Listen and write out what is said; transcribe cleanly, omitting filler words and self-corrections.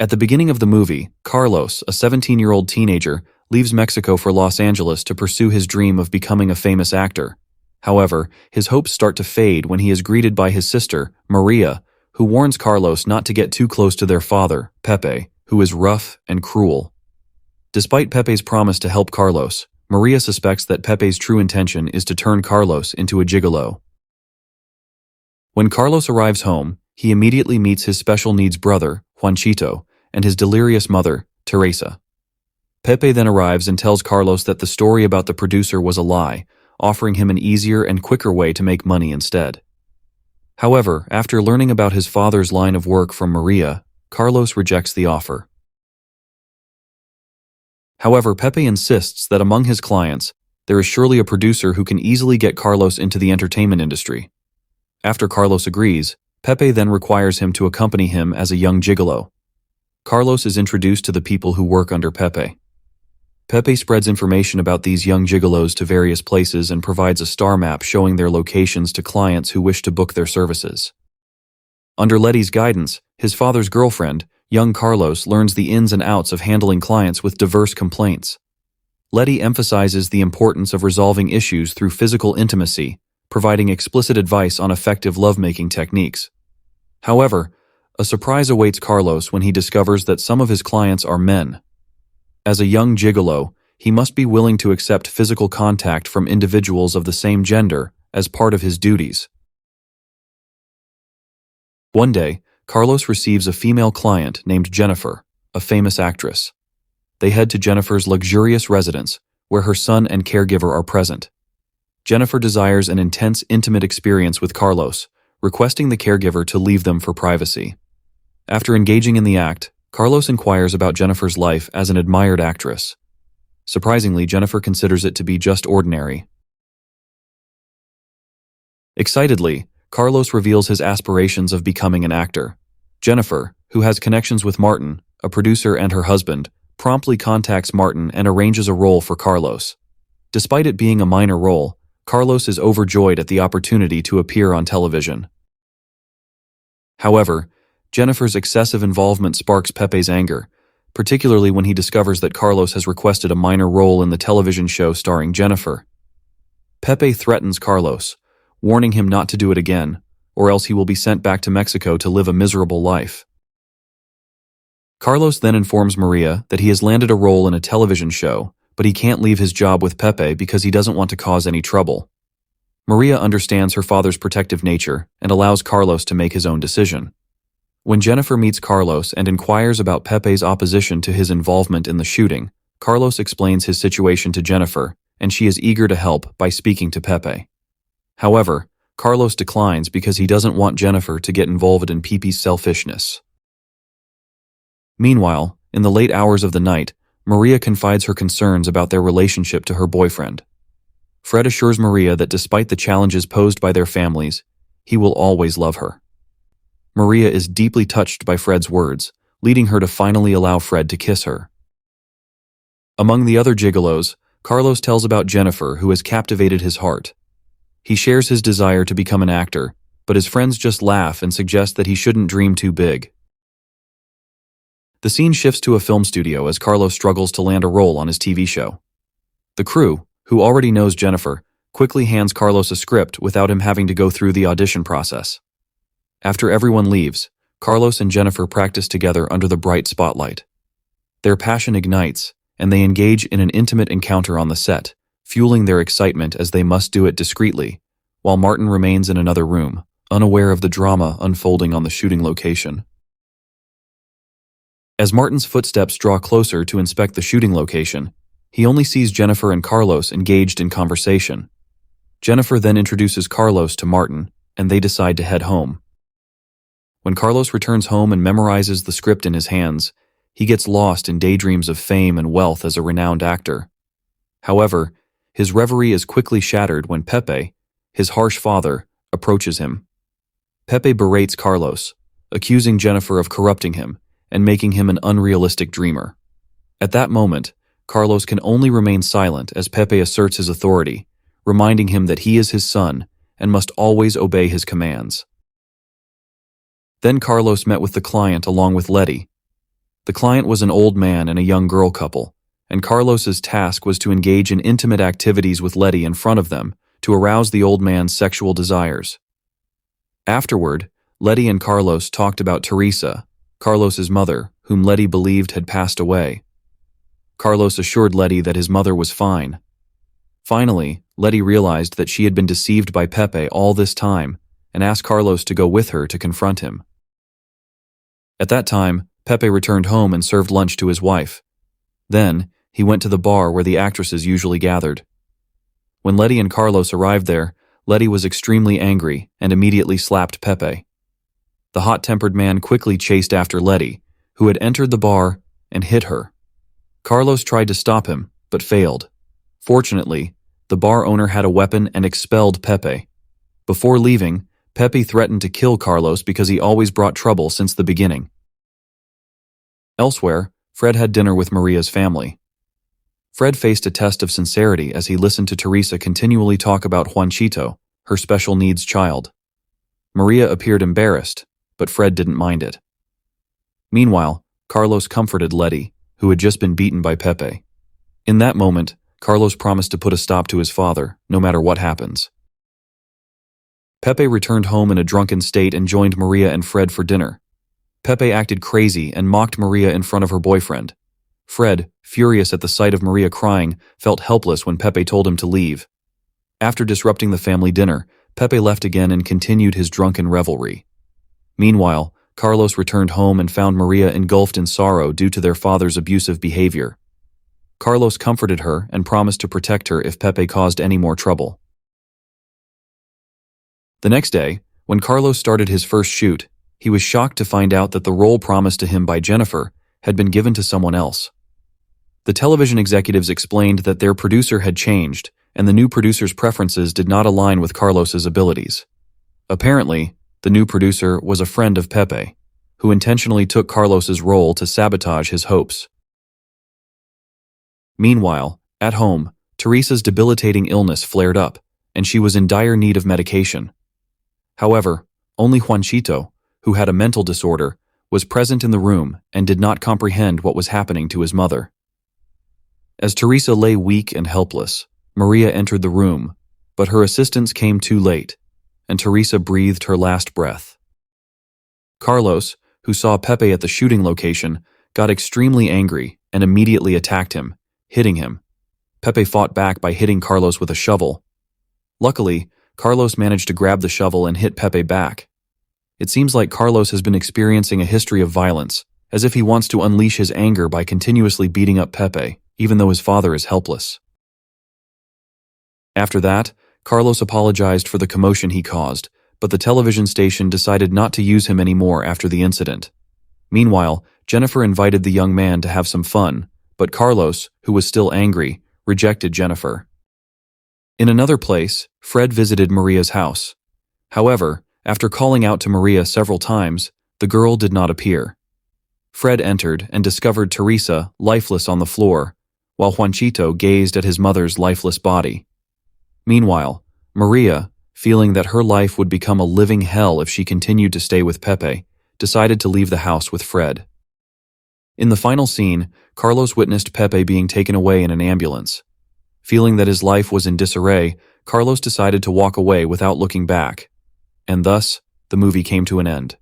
At the beginning of the movie, Carlos, a 17-year-old teenager, leaves Mexico for Los Angeles to pursue his dream of becoming a famous actor. However, his hopes start to fade when he is greeted by his sister, Maria, who warns Carlos not to get too close to their father, Pepe, who is rough and cruel. Despite Pepe's promise to help Carlos, Maria suspects that Pepe's true intention is to turn Carlos into a gigolo. When Carlos arrives home, he immediately meets his special needs brother, Juanchito, and his delirious mother, Teresa. Pepe then arrives and tells Carlos that the story about the producer was a lie, offering him an easier and quicker way to make money instead. However, after learning about his father's line of work from Maria, Carlos rejects the offer. However, Pepe insists that among his clients, there is surely a producer who can easily get Carlos into the entertainment industry. After Carlos agrees, Pepe then requires him to accompany him as a young gigolo. Carlos is introduced to the people who work under Pepe. Pepe spreads information about these young gigolos to various places and provides a star map showing their locations to clients who wish to book their services. Under Letty's guidance, his father's girlfriend, young Carlos learns the ins and outs of handling clients with diverse complaints. Letty emphasizes the importance of resolving issues through physical intimacy, providing explicit advice on effective lovemaking techniques. However, a surprise awaits Carlos when he discovers that some of his clients are men. As a young gigolo, he must be willing to accept physical contact from individuals of the same gender as part of his duties. One day, Carlos receives a female client named Jennifer, a famous actress. They head to Jennifer's luxurious residence, where her son and caregiver are present. Jennifer desires an intense, intimate experience with Carlos, requesting the caregiver to leave them for privacy. After engaging in the act, Carlos inquires about Jennifer's life as an admired actress. Surprisingly, Jennifer considers it to be just ordinary. Excitedly, Carlos reveals his aspirations of becoming an actor. Jennifer, who has connections with Martin, a producer and her husband, promptly contacts Martin and arranges a role for Carlos. Despite it being a minor role, Carlos is overjoyed at the opportunity to appear on television. However, Jennifer's excessive involvement sparks Pepe's anger, particularly when he discovers that Carlos has requested a minor role in the television show starring Jennifer. Pepe threatens Carlos, warning him not to do it again, or else he will be sent back to Mexico to live a miserable life. Carlos then informs Maria that he has landed a role in a television show, but he can't leave his job with Pepe because he doesn't want to cause any trouble. Maria understands her father's protective nature and allows Carlos to make his own decision. When Jennifer meets Carlos and inquires about Pepe's opposition to his involvement in the shooting, Carlos explains his situation to Jennifer, and she is eager to help by speaking to Pepe. However, Carlos declines because he doesn't want Jennifer to get involved in Pepe's selfishness. Meanwhile, in the late hours of the night, Maria confides her concerns about their relationship to her boyfriend. Fred assures Maria that despite the challenges posed by their families, he will always love her. Maria is deeply touched by Fred's words, leading her to finally allow Fred to kiss her. Among the other gigolos, Carlos tells about Jennifer, who has captivated his heart. He shares his desire to become an actor, but his friends just laugh and suggest that he shouldn't dream too big. The scene shifts to a film studio as Carlos struggles to land a role on his TV show. The crew, who already knows Jennifer, quickly hands Carlos a script without him having to go through the audition process. After everyone leaves, Carlos and Jennifer practice together under the bright spotlight. Their passion ignites, and they engage in an intimate encounter on the set, fueling their excitement as they must do it discreetly, while Martin remains in another room, unaware of the drama unfolding on the shooting location. As Martin's footsteps draw closer to inspect the shooting location, he only sees Jennifer and Carlos engaged in conversation. Jennifer then introduces Carlos to Martin, and they decide to head home. When Carlos returns home and memorizes the script in his hands, he gets lost in daydreams of fame and wealth as a renowned actor. However, his reverie is quickly shattered when Pepe, his harsh father, approaches him. Pepe berates Carlos, accusing Jennifer of corrupting him and making him an unrealistic dreamer. At that moment, Carlos can only remain silent as Pepe asserts his authority, reminding him that he is his son and must always obey his commands. Then Carlos met with the client along with Letty. The client was an old man and a young girl couple, and Carlos's task was to engage in intimate activities with Letty in front of them to arouse the old man's sexual desires. Afterward, Letty and Carlos talked about Teresa, Carlos's mother, whom Letty believed had passed away. Carlos assured Letty that his mother was fine. Finally, Letty realized that she had been deceived by Pepe all this time and asked Carlos to go with her to confront him. At that time, Pepe returned home and served lunch to his wife. Then, he went to the bar where the actresses usually gathered. When Letty and Carlos arrived there, Letty was extremely angry and immediately slapped Pepe. The hot-tempered man quickly chased after Letty, who had entered the bar, and hit her. Carlos tried to stop him, but failed. Fortunately, the bar owner had a weapon and expelled Pepe. Before leaving, Pepe threatened to kill Carlos because he always brought trouble since the beginning. Elsewhere, Fred had dinner with Maria's family. Fred faced a test of sincerity as he listened to Teresa continually talk about Juanchito, her special needs child. Maria appeared embarrassed, but Fred didn't mind it. Meanwhile, Carlos comforted Letty, who had just been beaten by Pepe. In that moment, Carlos promised to put a stop to his father, no matter what happens. Pepe returned home in a drunken state and joined Maria and Fred for dinner. Pepe acted crazy and mocked Maria in front of her boyfriend. Fred, furious at the sight of Maria crying, felt helpless when Pepe told him to leave. After disrupting the family dinner, Pepe left again and continued his drunken revelry. Meanwhile, Carlos returned home and found Maria engulfed in sorrow due to their father's abusive behavior. Carlos comforted her and promised to protect her if Pepe caused any more trouble. The next day, when Carlos started his first shoot, he was shocked to find out that the role promised to him by Jennifer had been given to someone else. The television executives explained that their producer had changed, and the new producer's preferences did not align with Carlos's abilities. Apparently, the new producer was a friend of Pepe, who intentionally took Carlos's role to sabotage his hopes. Meanwhile, at home, Teresa's debilitating illness flared up, and she was in dire need of medication. However, only Juanchito, who had a mental disorder, was present in the room and did not comprehend what was happening to his mother. As Teresa lay weak and helpless, Maria entered the room, but her assistance came too late, and Teresa breathed her last breath. Carlos, who saw Pepe at the shooting location, got extremely angry and immediately attacked him, hitting him. Pepe fought back by hitting Carlos with a shovel. Luckily, Carlos managed to grab the shovel and hit Pepe back. It seems like Carlos has been experiencing a history of violence, as if he wants to unleash his anger by continuously beating up Pepe, even though his father is helpless. After that, Carlos apologized for the commotion he caused, but the television station decided not to use him anymore after the incident. Meanwhile, Jennifer invited the young man to have some fun, but Carlos, who was still angry, rejected Jennifer. In another place, Fred visited Maria's house. However, after calling out to Maria several times, the girl did not appear. Fred entered and discovered Teresa lifeless on the floor, while Juanchito gazed at his mother's lifeless body. Meanwhile, Maria, feeling that her life would become a living hell if she continued to stay with Pepe, decided to leave the house with Fred. In the final scene, Carlos witnessed Pepe being taken away in an ambulance. Feeling that his life was in disarray, Carlos decided to walk away without looking back. And thus, the movie came to an end.